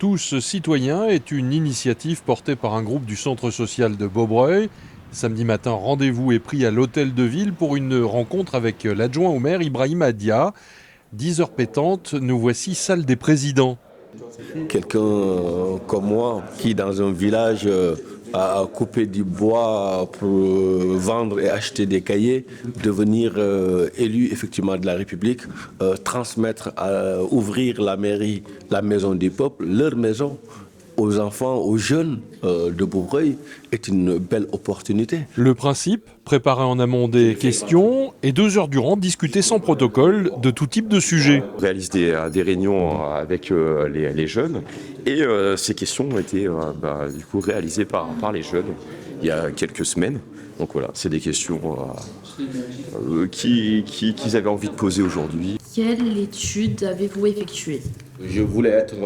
Tous citoyens est une initiative portée par un groupe du centre social de Beaubreuil. Samedi matin, rendez-vous est pris à l'hôtel de ville pour une rencontre avec l'adjoint au maire Ibrahim Adia. 10 heures pétantes, nous voici salle des présidents. Quelqu'un comme moi qui dans un village a coupé du bois pour vendre et acheter des cahiers, devenir élu effectivement de la République, transmettre, ouvrir la mairie, la maison du peuple, leur maison aux enfants, aux jeunes de Beaubreuil est une belle opportunité. Le principe, préparer en amont des questions et 2 heures durant discuter sans protocole de tout type de sujets. On réalise des réunions avec les jeunes et ces questions ont été du coup réalisées par les jeunes il y a quelques semaines. Donc voilà, c'est des questions qu'ils avaient envie de poser aujourd'hui. Quelle étude avez-vous effectuée ? Je voulais être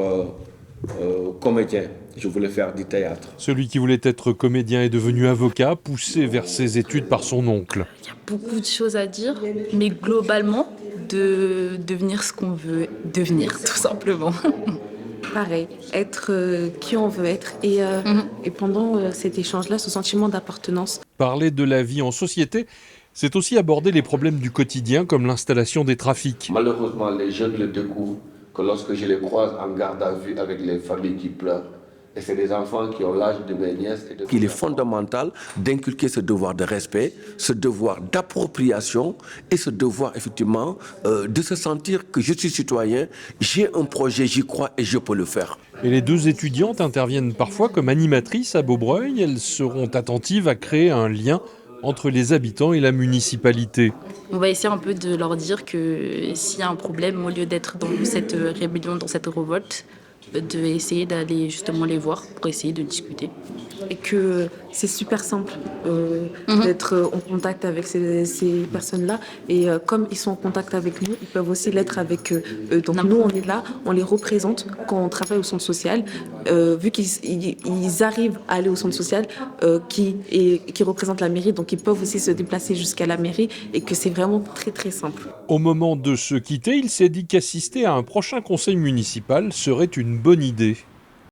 comédien, je voulais faire du théâtre. Celui qui voulait être comédien est devenu avocat, poussé vers ses études par son oncle. Il y a beaucoup de choses à dire, mais globalement, de devenir ce qu'on veut devenir, tout simplement. Pareil, être qui on veut être et pendant cet échange-là, ce sentiment d'appartenance. Parler de la vie en société, c'est aussi aborder les problèmes du quotidien comme l'installation des trafics. Malheureusement, les jeunes le découvrent que lorsque je les croise en garde à vue avec les familles qui pleurent. Et c'est des enfants qui ont l'âge de mes nièces. Il est fondamental d'inculquer ce devoir de respect, ce devoir d'appropriation et ce devoir effectivement de se sentir que je suis citoyen, j'ai un projet, j'y crois et je peux le faire. Et les 2 étudiantes interviennent parfois comme animatrices à Beaubreuil. Elles seront attentives à créer un lien entre les habitants et la municipalité. On va essayer un peu de leur dire que s'il y a un problème, au lieu d'être dans cette rébellion, dans cette révolte, d'essayer d'aller justement les voir pour essayer de discuter. Et que c'est super simple d'être en contact avec ces personnes-là. Et comme ils sont en contact avec nous, ils peuvent aussi l'être avec eux. Donc nous, on est là, on les représente quand on travaille au centre social. Vu qu'ils arrivent à aller au centre social qui représente la mairie, donc ils peuvent aussi se déplacer jusqu'à la mairie et que c'est vraiment très très simple. Au moment de se quitter, il s'est dit qu'assister à un prochain conseil municipal serait une bonne idée.